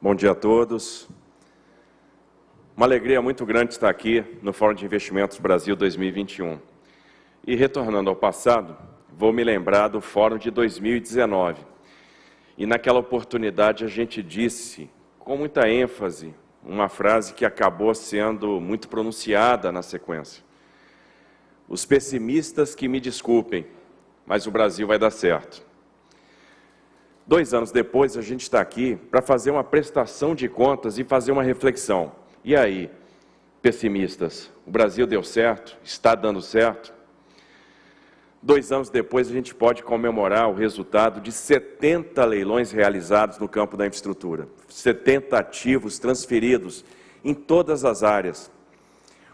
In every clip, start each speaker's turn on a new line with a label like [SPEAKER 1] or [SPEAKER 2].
[SPEAKER 1] Bom dia a todos. Uma alegria muito grande estar aqui no Fórum de Investimentos Brasil 2021. E retornando ao passado, vou me lembrar do Fórum de 2019. E naquela oportunidade a gente disse, com muita ênfase, uma frase que acabou sendo muito pronunciada na sequência. Os pessimistas que me desculpem, mas o Brasil vai dar certo. 2 anos depois, a gente está aqui para fazer uma prestação de contas e fazer uma reflexão. E aí, pessimistas, o Brasil deu certo? Está dando certo? 2 anos depois, a gente pode comemorar o resultado de 70 leilões realizados no campo da infraestrutura. 70 ativos transferidos em todas as áreas.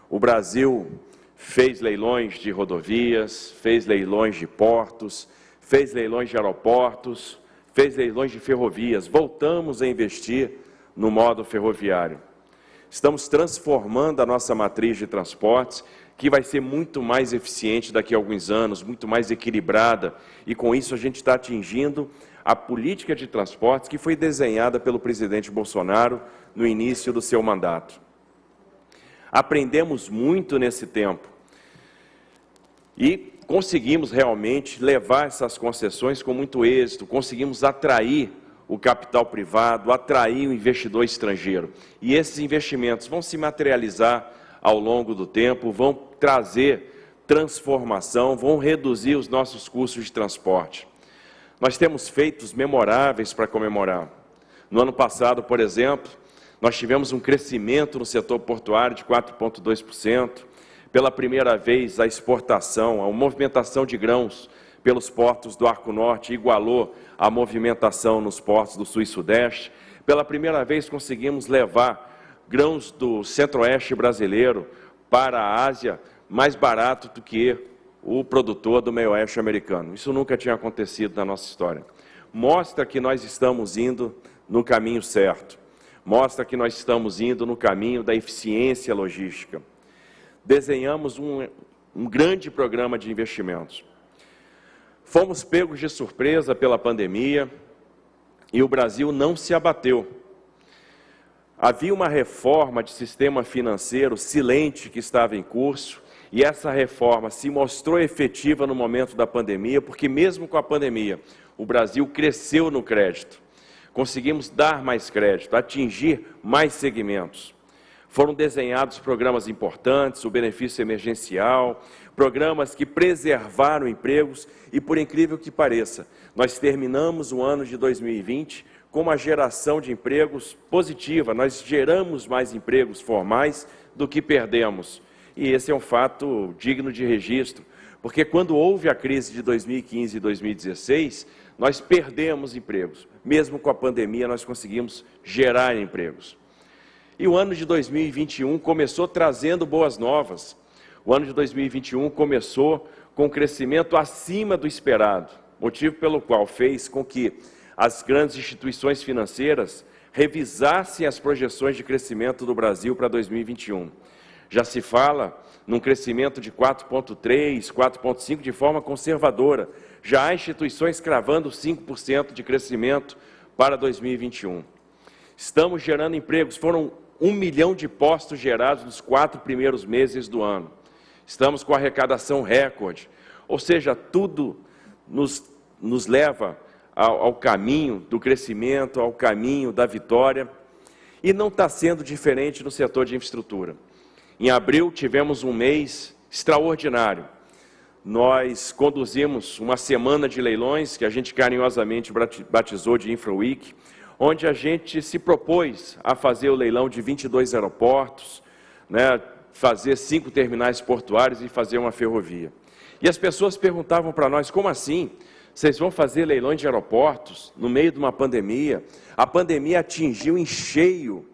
[SPEAKER 1] O Brasil fez leilões de rodovias, fez leilões de portos, fez leilões de aeroportos, fez leilões de ferrovias. Voltamos a investir no modo ferroviário. Estamos transformando a nossa matriz de transportes, que vai ser muito mais eficiente daqui a alguns anos, muito mais equilibrada, e com isso a gente está atingindo a política de transportes que foi desenhada pelo presidente Bolsonaro no início do seu mandato. Aprendemos muito nesse tempo e conseguimos realmente levar essas concessões com muito êxito, conseguimos atrair o capital privado, atrair o investidor estrangeiro. E esses investimentos vão se materializar ao longo do tempo, vão trazer transformação, vão reduzir os nossos custos de transporte. Nós temos feitos memoráveis para comemorar. No ano passado, por exemplo, nós tivemos um crescimento no setor portuário de 4,2%. Pela primeira vez, a exportação, a movimentação de grãos pelos portos do Arco Norte igualou a movimentação nos portos do Sul e Sudeste. Pela primeira vez, conseguimos levar grãos do Centro-Oeste brasileiro para a Ásia mais barato do que o produtor do Meio-Oeste americano. Isso nunca tinha acontecido na nossa história. Mostra que nós estamos indo no caminho certo. Mostra que nós estamos indo no caminho da eficiência logística. Desenhamos um grande programa de investimentos. Fomos pegos de surpresa pela pandemia e o Brasil não se abateu. Havia uma reforma de sistema financeiro silente que estava em curso e essa reforma se mostrou efetiva no momento da pandemia, porque mesmo com a pandemia, o Brasil cresceu no crédito. Conseguimos dar mais crédito, atingir mais segmentos. Foram desenhados programas importantes, o benefício emergencial, programas que preservaram empregos e, por incrível que pareça, nós terminamos o ano de 2020 com uma geração de empregos positiva. Nós geramos mais empregos formais do que perdemos. E esse é um fato digno de registro, porque quando houve a crise de 2015 e 2016, nós perdemos empregos. Mesmo com a pandemia, nós conseguimos gerar empregos. E o ano de 2021 começou trazendo boas novas. O ano de 2021 começou com um crescimento acima do esperado, motivo pelo qual fez com que as grandes instituições financeiras revisassem as projeções de crescimento do Brasil para 2021. Já se fala num crescimento de 4,3%, 4,5% de forma conservadora. Já há instituições cravando 5% de crescimento para 2021. Estamos gerando empregos, foram 1 milhão de postos gerados nos 4 primeiros meses do ano. Estamos com arrecadação recorde, ou seja, tudo nos leva ao caminho do crescimento, ao caminho da vitória, e não está sendo diferente no setor de infraestrutura. Em abril tivemos um mês extraordinário. Nós conduzimos uma semana de leilões, que a gente carinhosamente batizou de Infra Week, onde a gente se propôs a fazer o leilão de 22 aeroportos, fazer 5 terminais portuários e fazer uma ferrovia. E as pessoas perguntavam para nós, como assim? Vocês vão fazer leilões de aeroportos no meio de uma pandemia? A pandemia atingiu em cheio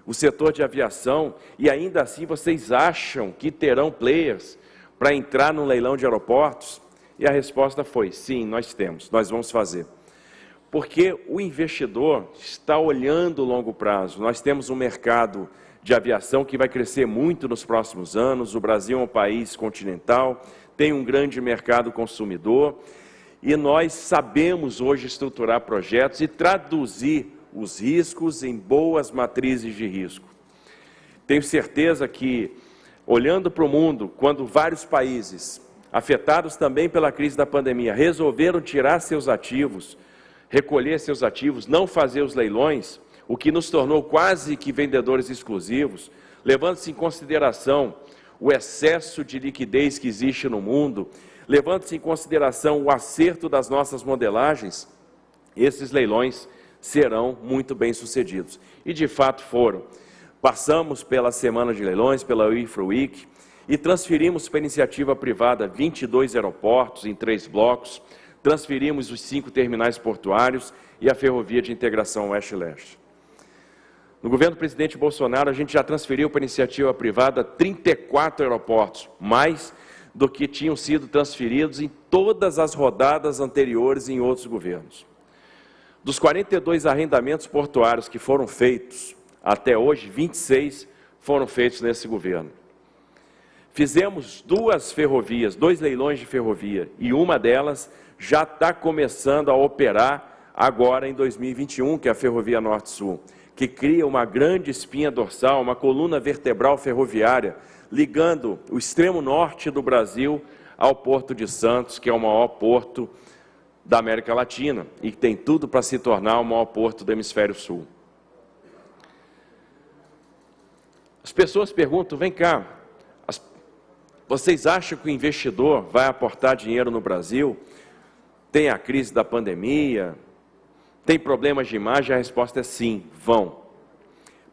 [SPEAKER 1] o setor de aviação e ainda assim vocês acham que terão players para entrar no leilão de aeroportos? E a resposta foi, sim, nós temos, nós vamos fazer. Porque o investidor está olhando o longo prazo. Nós temos um mercado de aviação que vai crescer muito nos próximos anos. O Brasil é um país continental, tem um grande mercado consumidor e nós sabemos hoje estruturar projetos e traduzir os riscos em boas matrizes de risco. Tenho certeza que, olhando para o mundo, quando vários países, afetados também pela crise da pandemia, resolveram tirar seus ativos, recolher seus ativos, não fazer os leilões, o que nos tornou quase que vendedores exclusivos, levando-se em consideração o excesso de liquidez que existe no mundo, levando-se em consideração o acerto das nossas modelagens, esses leilões serão muito bem sucedidos. E de fato foram. Passamos pela semana de leilões, pela IFRA-Week, e transferimos para a iniciativa privada 22 aeroportos em 3 blocos, transferimos os 5 terminais portuários e a ferrovia de integração Oeste-Leste. No governo do presidente Bolsonaro, a gente já transferiu para a iniciativa privada 34 aeroportos, mais do que tinham sido transferidos em todas as rodadas anteriores em outros governos. Dos 42 arrendamentos portuários que foram feitos até hoje, 26 foram feitos nesse governo. Fizemos 2 ferrovias, 2 leilões de ferrovia, e uma delas já está começando a operar agora em 2021, que é a Ferrovia Norte-Sul, que cria uma grande espinha dorsal, uma coluna vertebral ferroviária, ligando o extremo norte do Brasil ao Porto de Santos, que é o maior porto da América Latina, e que tem tudo para se tornar o maior porto do Hemisfério Sul. As pessoas perguntam, vem cá, vocês acham que o investidor vai aportar dinheiro no Brasil? Tem a crise da pandemia? Tem problemas de imagem? A resposta é sim, vão.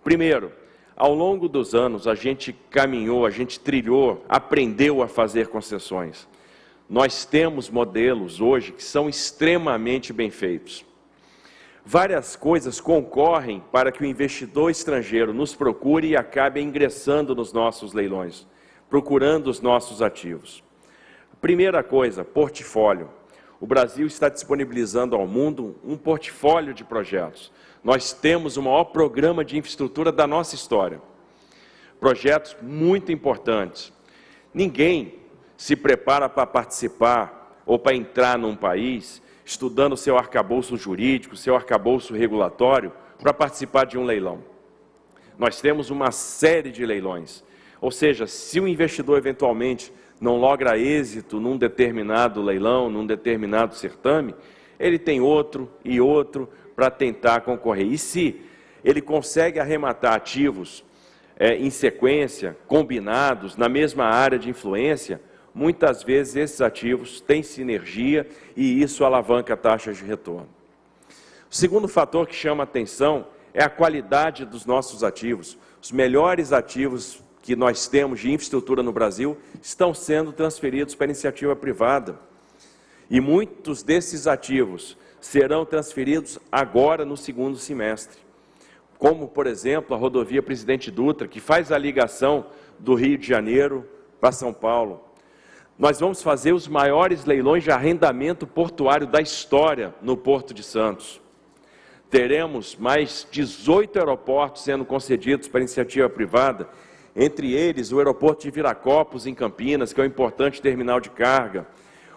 [SPEAKER 1] Primeiro, ao longo dos anos, a gente caminhou, a gente trilhou, aprendeu a fazer concessões. Nós temos modelos hoje que são extremamente bem feitos. Várias coisas concorrem para que o investidor estrangeiro nos procure e acabe ingressando nos nossos leilões, procurando os nossos ativos. Primeira coisa, portfólio. O Brasil está disponibilizando ao mundo um portfólio de projetos. Nós temos o maior programa de infraestrutura da nossa história. Projetos muito importantes. Ninguém se prepara para participar ou para entrar num país estudando seu arcabouço jurídico, seu arcabouço regulatório, para participar de um leilão. Nós temos uma série de leilões. Ou seja, se o investidor eventualmente não logra êxito num determinado leilão, num determinado certame, ele tem outro e outro para tentar concorrer. E se ele consegue arrematar ativos em sequência, combinados, na mesma área de influência, muitas vezes esses ativos têm sinergia e isso alavanca taxas de retorno. O segundo fator que chama a atenção é a qualidade dos nossos ativos. Os melhores ativos que nós temos de infraestrutura no Brasil estão sendo transferidos para a iniciativa privada. E muitos desses ativos serão transferidos agora no segundo semestre. Como, por exemplo, a rodovia Presidente Dutra, que faz a ligação do Rio de Janeiro para São Paulo. Nós vamos fazer os maiores leilões de arrendamento portuário da história no Porto de Santos. Teremos mais 18 aeroportos sendo concedidos para iniciativa privada, entre eles o aeroporto de Viracopos, em Campinas, que é um importante terminal de carga,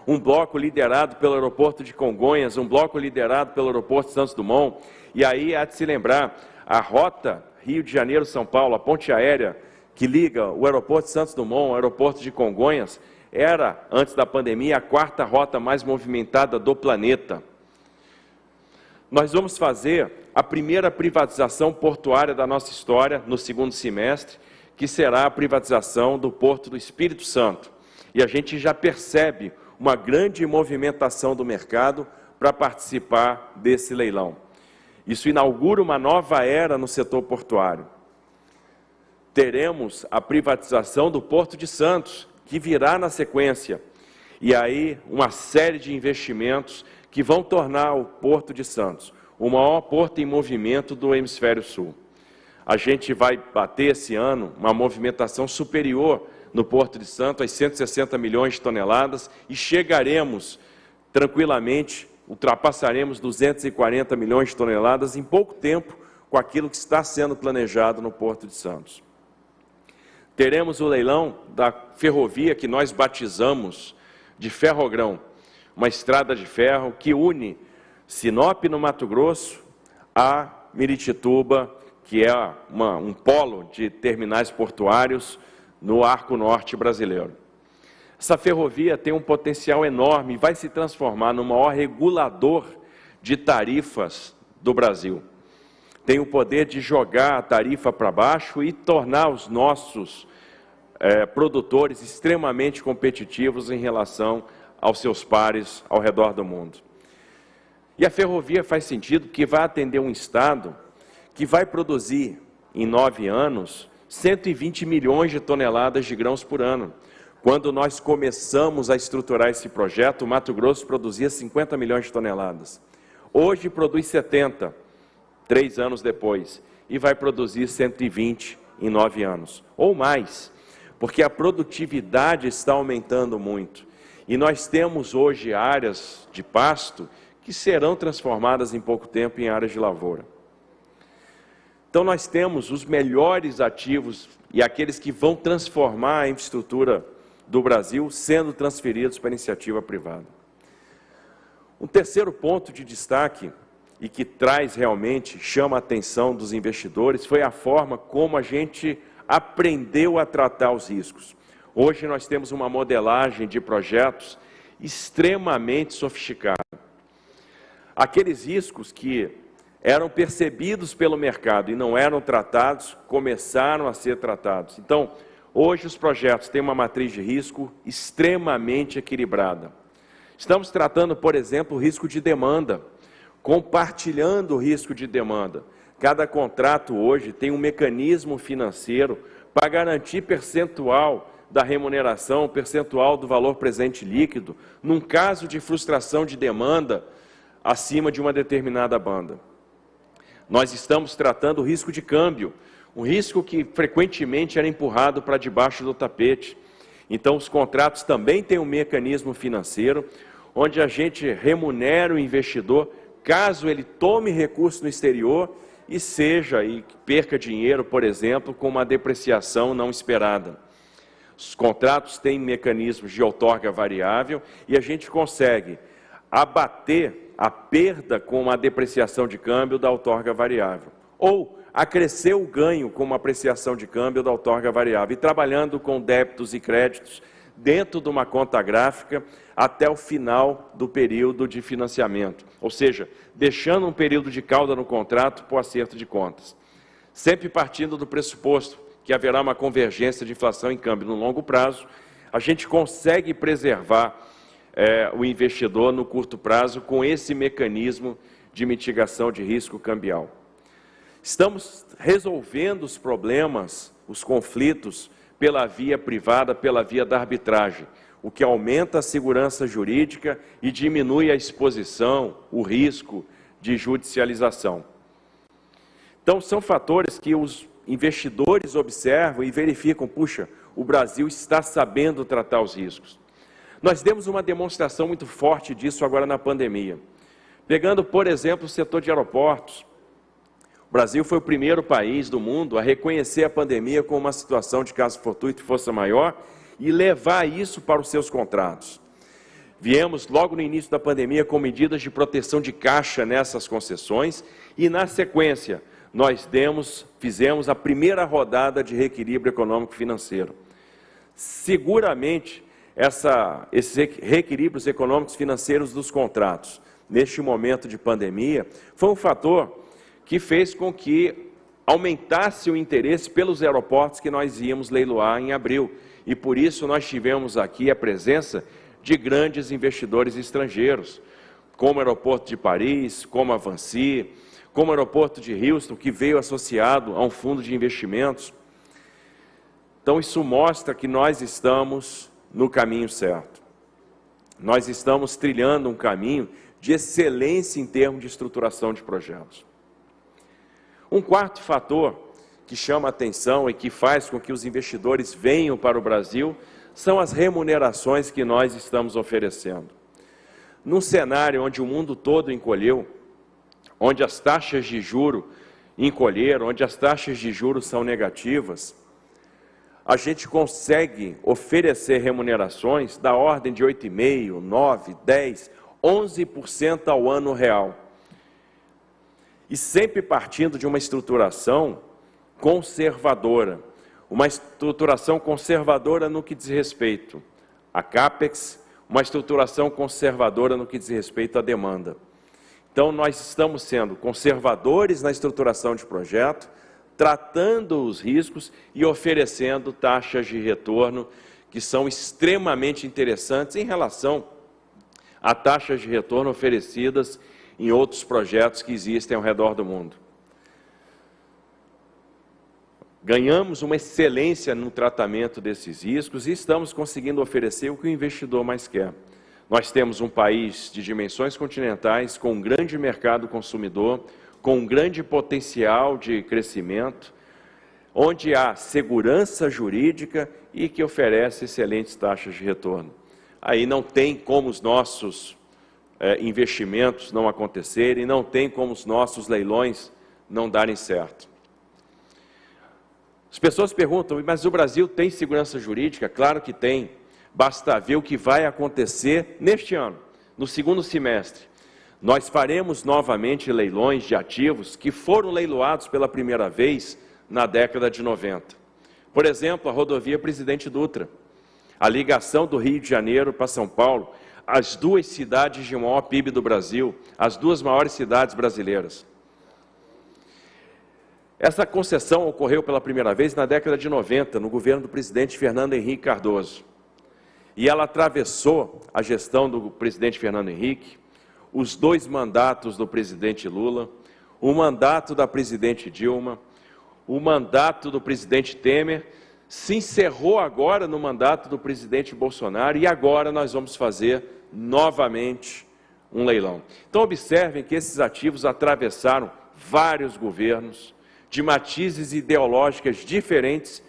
[SPEAKER 1] um bloco liderado pelo aeroporto de Congonhas, um bloco liderado pelo aeroporto de Santos Dumont, e aí há de se lembrar, a rota Rio de Janeiro-São Paulo, a ponte aérea que liga o aeroporto de Santos Dumont ao aeroporto de Congonhas, era, antes da pandemia, a 4ª rota mais movimentada do planeta. Nós vamos fazer a primeira privatização portuária da nossa história no segundo semestre, que será a privatização do Porto do Espírito Santo. E a gente já percebe uma grande movimentação do mercado para participar desse leilão. Isso inaugura uma nova era no setor portuário. Teremos a privatização do Porto de Santos, que virá na sequência, e aí uma série de investimentos que vão tornar o Porto de Santos o maior porto em movimento do Hemisfério Sul. A gente vai bater esse ano uma movimentação superior no Porto de Santos, às 160 milhões de toneladas, e chegaremos tranquilamente, ultrapassaremos 240 milhões de toneladas em pouco tempo com aquilo que está sendo planejado no Porto de Santos. Teremos o leilão da ferrovia que nós batizamos de Ferrogrão, uma estrada de ferro que une Sinop, no Mato Grosso, a Miritituba, que é um polo de terminais portuários no Arco Norte brasileiro. Essa ferrovia tem um potencial enorme e vai se transformar no maior regulador de tarifas do Brasil. Tem o poder de jogar a tarifa para baixo e tornar os nossos produtores extremamente competitivos em relação aos seus pares ao redor do mundo. E a ferrovia faz sentido porque vai atender um estado que vai produzir, em 9 anos, 120 milhões de toneladas de grãos por ano. Quando nós começamos a estruturar esse projeto, o Mato Grosso produzia 50 milhões de toneladas. Hoje produz 70, 3 anos depois, e vai produzir 120 em 9 anos, ou mais, porque a produtividade está aumentando muito. E nós temos hoje áreas de pasto que serão transformadas em pouco tempo em áreas de lavoura. Então nós temos os melhores ativos e aqueles que vão transformar a infraestrutura do Brasil sendo transferidos para a iniciativa privada. Um terceiro ponto de destaque e que traz realmente, chama a atenção dos investidores, foi a forma como a gente aprendeu a tratar os riscos. Hoje nós temos uma modelagem de projetos extremamente sofisticada. Aqueles riscos que eram percebidos pelo mercado e não eram tratados, começaram a ser tratados. Então, hoje os projetos têm uma matriz de risco extremamente equilibrada. Estamos tratando, por exemplo, o risco de demanda, compartilhando o risco de demanda. Cada contrato hoje tem um mecanismo financeiro para garantir percentual da remuneração, percentual do valor presente líquido, num caso de frustração de demanda acima de uma determinada banda. Nós estamos tratando o risco de câmbio, um risco que frequentemente era empurrado para debaixo do tapete. Então, os contratos também têm um mecanismo financeiro, onde a gente remunera o investidor, caso ele tome recurso no exterior e perca dinheiro, por exemplo, com uma depreciação não esperada. Os contratos têm mecanismos de outorga variável e a gente consegue abater a perda com uma depreciação de câmbio da outorga variável, ou acrescer o ganho com uma apreciação de câmbio da outorga variável, e trabalhando com débitos e créditos dentro de uma conta gráfica até o final do período de financiamento, ou seja, deixando um período de cauda no contrato para o acerto de contas. Sempre partindo do pressuposto que haverá uma convergência de inflação em câmbio no longo prazo, a gente consegue preservar o investidor no curto prazo com esse mecanismo de mitigação de risco cambial. Estamos resolvendo os problemas, os conflitos, pela via privada, pela via da arbitragem, o que aumenta a segurança jurídica e diminui a exposição, o risco de judicialização. Então, são fatores que os investidores observam e verificam, puxa, o Brasil está sabendo tratar os riscos. Nós demos uma demonstração muito forte disso agora na pandemia. Pegando, por exemplo, o setor de aeroportos. O Brasil foi o primeiro país do mundo a reconhecer a pandemia como uma situação de caso fortuito e força maior e levar isso para os seus contratos. Viemos logo no início da pandemia com medidas de proteção de caixa nessas concessões e, na sequência, nós fizemos a primeira rodada de reequilíbrio econômico-financeiro. Seguramente, esses reequilíbrios econômicos financeiros dos contratos, neste momento de pandemia, foi um fator que fez com que aumentasse o interesse pelos aeroportos que nós íamos leiloar em abril. E por isso nós tivemos aqui a presença de grandes investidores estrangeiros, como o aeroporto de Paris, como a Vinci, como o aeroporto de Houston, que veio associado a um fundo de investimentos. Então isso mostra que nós estamos no caminho certo. Nós estamos trilhando um caminho de excelência em termos de estruturação de projetos. Um quarto fator que chama a atenção e que faz com que os investidores venham para o Brasil são as remunerações que nós estamos oferecendo. Num cenário onde o mundo todo encolheu, onde as taxas de juros encolheram, onde as taxas de juros são negativas, a gente consegue oferecer remunerações da ordem de 8,5%, 9%, 10%, 11% ao ano real. e sempre partindo de uma estruturação conservadora. Uma estruturação conservadora no que diz respeito à CAPEX, uma estruturação conservadora no que diz respeito à demanda. Então, nós estamos sendo conservadores na estruturação de projeto, tratando os riscos e oferecendo taxas de retorno que são extremamente interessantes em relação a taxas de retorno oferecidas em outros projetos que existem ao redor do mundo. Ganhamos uma excelência no tratamento desses riscos e estamos conseguindo oferecer o que o investidor mais quer. Nós temos um país de dimensões continentais, com um grande mercado consumidor, com um grande potencial de crescimento, onde há segurança jurídica e que oferece excelentes taxas de retorno. Aí não tem como os nossos investimentos não acontecerem, não tem como os nossos leilões não darem certo. As pessoas perguntam, mas o Brasil tem segurança jurídica? Claro que tem. Basta ver o que vai acontecer neste ano, no segundo semestre. Nós faremos novamente leilões de ativos que foram leiloados pela primeira vez na década de 90. Por exemplo, a rodovia Presidente Dutra, a ligação do Rio de Janeiro para São Paulo, as duas cidades de maior PIB do Brasil, as duas maiores cidades brasileiras. Essa concessão ocorreu pela primeira vez na década de 90, no governo do presidente Fernando Henrique Cardoso. E ela atravessou a gestão do presidente Fernando Henrique, os dois mandatos do presidente Lula, o mandato da presidente Dilma, o mandato do presidente Temer, se encerrou agora no mandato do presidente Bolsonaro e agora nós vamos fazer novamente um leilão. Então observem que esses ativos atravessaram vários governos, de matizes ideológicas diferentes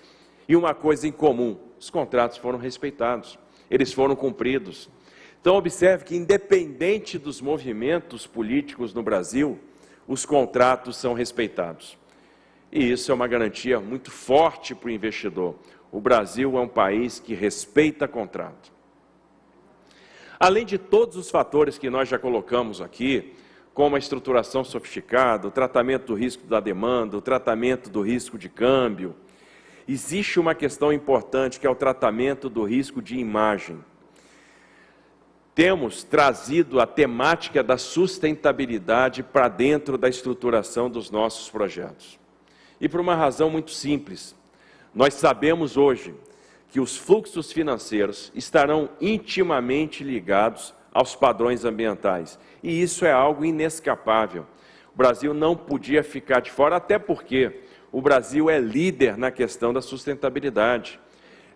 [SPEAKER 1] e uma coisa em comum, os contratos foram respeitados, eles foram cumpridos. Então observe que independente dos movimentos políticos no Brasil, os contratos são respeitados. E isso é uma garantia muito forte para o investidor. O Brasil é um país que respeita contrato. Além de todos os fatores que nós já colocamos aqui, como a estruturação sofisticada, o tratamento do risco da demanda, o tratamento do risco de câmbio, existe uma questão importante que é o tratamento do risco de imagem. Temos trazido a temática da sustentabilidade para dentro da estruturação dos nossos projetos. E por uma razão muito simples, nós sabemos hoje que os fluxos financeiros estarão intimamente ligados aos padrões ambientais. E isso é algo inescapável. O Brasil não podia ficar de fora, até porque o Brasil é líder na questão da sustentabilidade.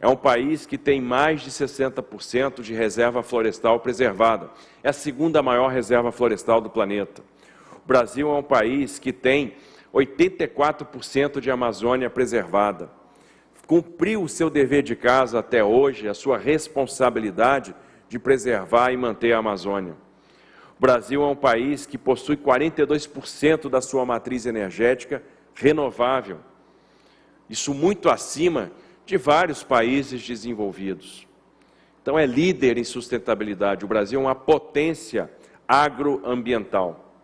[SPEAKER 1] É um país que tem mais de 60% de reserva florestal preservada. É a segunda maior reserva florestal do planeta. O Brasil é um país que tem 84% de Amazônia preservada. Cumpriu o seu dever de casa até hoje, a sua responsabilidade de preservar e manter a Amazônia. O Brasil é um país que possui 42% da sua matriz energética renovável. Isso muito acima de vários países desenvolvidos. Então é líder em sustentabilidade. O Brasil é uma potência agroambiental.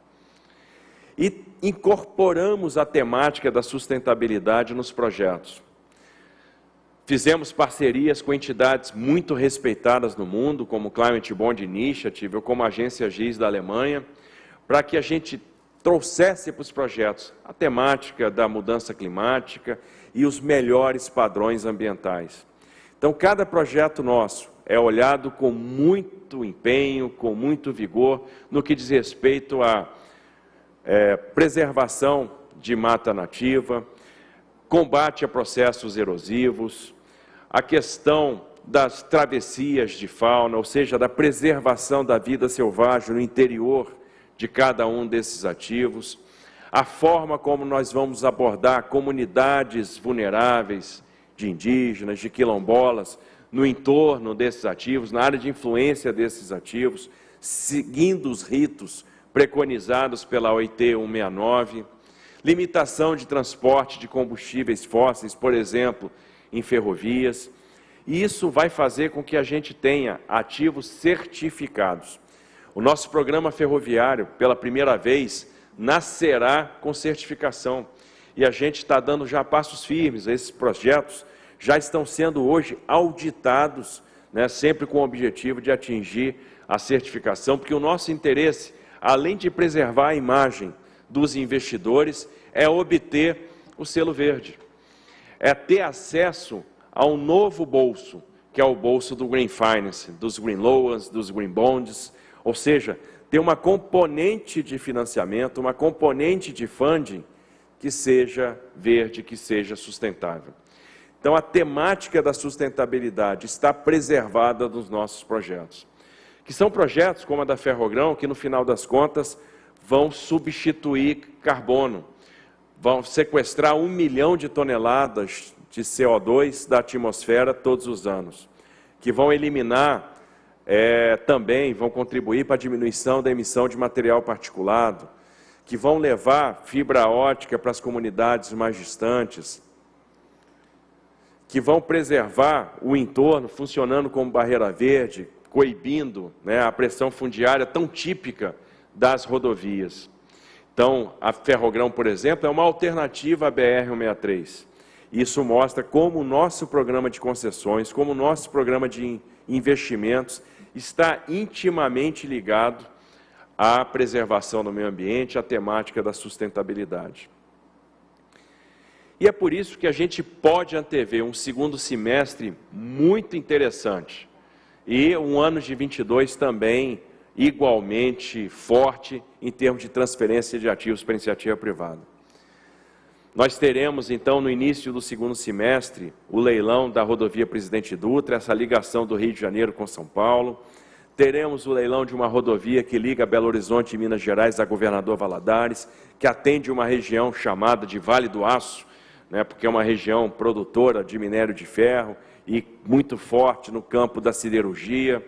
[SPEAKER 1] E incorporamos a temática da sustentabilidade nos projetos. Fizemos parcerias com entidades muito respeitadas no mundo, como o Climate Bond Initiative ou como a Agência GIS da Alemanha, para que a gente trouxesse para os projetos a temática da mudança climática e os melhores padrões ambientais. Então, cada projeto nosso é olhado com muito empenho, com muito vigor, no que diz respeito à preservação de mata nativa, combate a processos erosivos, a questão das travessias de fauna, ou seja, da preservação da vida selvagem no interior de cada um desses ativos, a forma como nós vamos abordar comunidades vulneráveis de indígenas, de quilombolas, no entorno desses ativos, na área de influência desses ativos, seguindo os ritos preconizados pela OIT 169, limitação de transporte de combustíveis fósseis, por exemplo, em ferrovias, e isso vai fazer com que a gente tenha ativos certificados. O nosso programa ferroviário, pela primeira vez, nascerá com certificação. E a gente está dando já passos firmes. Esses projetos já estão sendo hoje auditados, né, sempre com o objetivo de atingir a certificação, porque o nosso interesse, além de preservar a imagem dos investidores, é obter o selo verde, é ter acesso a um novo bolso, que é o bolso do Green Finance, dos Green Loans, dos Green Bonds, ou seja, ter uma componente de financiamento, uma componente de funding que seja verde, que seja sustentável. Então, a temática da sustentabilidade está preservada nos nossos projetos, que são projetos como a da Ferrogrão, que no final das contas vão substituir carbono, vão sequestrar 1 milhão de toneladas de CO2 da atmosfera todos os anos, que vão eliminar, também vão contribuir para a diminuição da emissão de material particulado, que vão levar fibra ótica para as comunidades mais distantes, que vão preservar o entorno funcionando como barreira verde, coibindo, né, a pressão fundiária tão típica das rodovias. Então, a Ferrogrão, por exemplo, é uma alternativa à BR-163. Isso mostra como o nosso programa de concessões, como o nosso programa de investimentos está intimamente ligado à preservação do meio ambiente, à temática da sustentabilidade. E é por isso que a gente pode antever um segundo semestre muito interessante e um ano de 22 também igualmente forte em termos de transferência de ativos para a iniciativa privada. Nós teremos, então, no início do segundo semestre, o leilão da rodovia Presidente Dutra, essa ligação do Rio de Janeiro com São Paulo. Teremos o leilão de uma rodovia que liga Belo Horizonte e Minas Gerais a Governador Valadares, que atende uma região chamada de Vale do Aço, né, porque é uma região produtora de minério de ferro e muito forte no campo da siderurgia.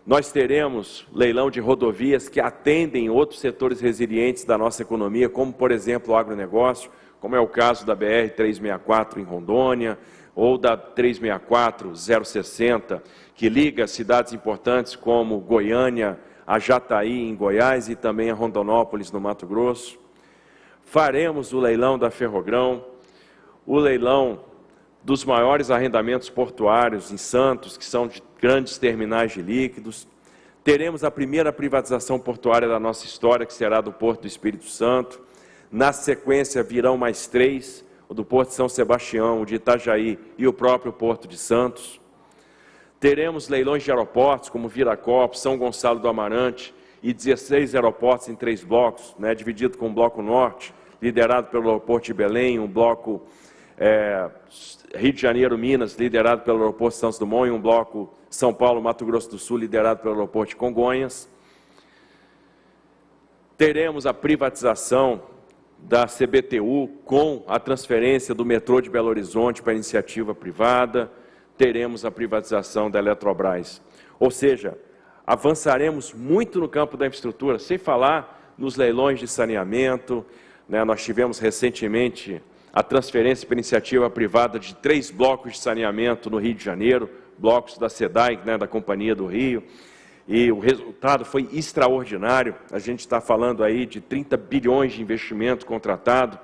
[SPEAKER 1] Nós teremos leilão de rodovias que atendem outros setores resilientes da nossa economia, como, por exemplo, o agronegócio, como é o caso da BR-364 em Rondônia, ou da 364-060, que liga cidades importantes como Goiânia, a Jataí, em Goiás, e também a Rondonópolis, no Mato Grosso. Faremos o leilão da Ferrogrão, o leilão dos maiores arrendamentos portuários em Santos, que são de grandes terminais de líquidos. Teremos a primeira privatização portuária da nossa história, que será do Porto do Espírito Santo. Na sequência, virão mais 3, o do Porto de São Sebastião, o de Itajaí e o próprio Porto de Santos. Teremos leilões de aeroportos, como Viracopos, São Gonçalo do Amarante, e 16 aeroportos em 3 blocos, né, dividido com o Bloco Norte, liderado pelo aeroporto de Belém, um bloco Rio de Janeiro, Minas, liderado pelo aeroporto de Santos Dumont, e um bloco São Paulo, Mato Grosso do Sul, liderado pelo aeroporto de Congonhas. Teremos a privatização da CBTU com a transferência do metrô de Belo Horizonte para a iniciativa privada. Teremos a privatização da Eletrobras. Ou seja, avançaremos muito no campo da infraestrutura, sem falar nos leilões de saneamento, né? Nós tivemos recentemente a transferência para iniciativa privada de 3 blocos de saneamento no Rio de Janeiro, blocos da SEDAI, né, da Companhia do Rio, e o resultado foi extraordinário. A gente está falando aí de 30 bilhões de investimento contratado,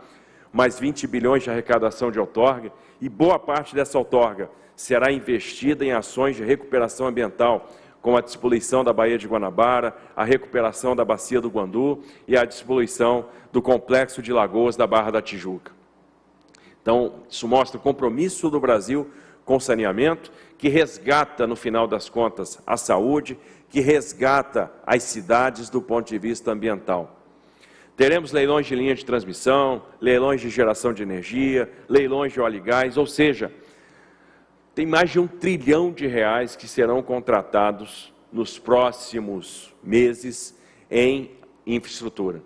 [SPEAKER 1] mais 20 bilhões de arrecadação de outorga, e boa parte dessa outorga será investida em ações de recuperação ambiental, como a despoluição da Baía de Guanabara, a recuperação da Bacia do Guandu e a despoluição do complexo de lagoas da Barra da Tijuca. Então, isso mostra o compromisso do Brasil com o saneamento, que resgata, no final das contas, a saúde, que resgata as cidades do ponto de vista ambiental. Teremos leilões de linha de transmissão, leilões de geração de energia, leilões de óleo e gás, ou seja, tem mais de R$1 trilhão que serão contratados nos próximos meses em infraestrutura.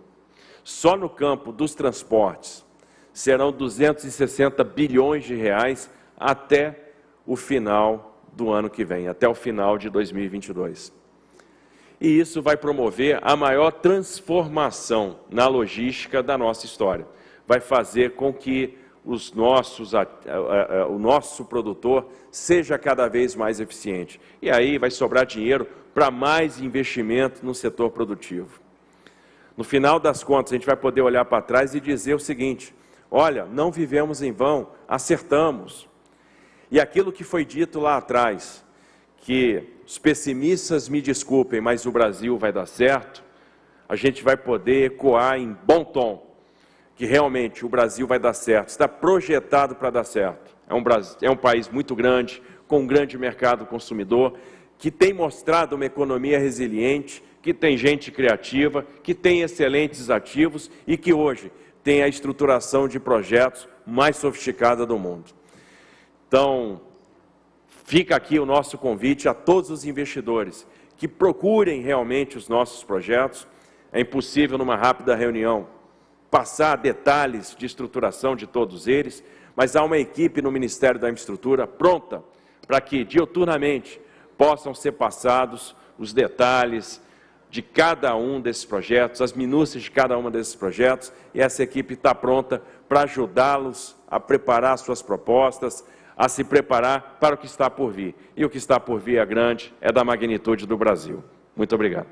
[SPEAKER 1] Só no campo dos transportes serão 260 bilhões de reais até o final do ano que vem, até o final de 2022. E isso vai promover a maior transformação na logística da nossa história. Vai fazer com que o nosso produtor seja cada vez mais eficiente. E aí vai sobrar dinheiro para mais investimento no setor produtivo. No final das contas, a gente vai poder olhar para trás e dizer o seguinte: olha, não vivemos em vão, acertamos. E aquilo que foi dito lá atrás, que os pessimistas me desculpem, mas o Brasil vai dar certo, a gente vai poder ecoar em bom tom, que realmente o Brasil vai dar certo, está projetado para dar certo. É um país muito grande, com um grande mercado consumidor, que tem mostrado uma economia resiliente, que tem gente criativa, que tem excelentes ativos e que hoje tem a estruturação de projetos mais sofisticada do mundo. Então, fica aqui o nosso convite a todos os investidores que procurem realmente os nossos projetos. É impossível, numa rápida reunião, passar detalhes de estruturação de todos eles, mas há uma equipe no Ministério da Infraestrutura pronta para que, diuturnamente, possam ser passados os detalhes de cada um desses projetos, as minúcias de cada um desses projetos, e essa equipe está pronta para ajudá-los a preparar suas propostas, a se preparar para o que está por vir. E o que está por vir é grande, é da magnitude do Brasil. Muito obrigado.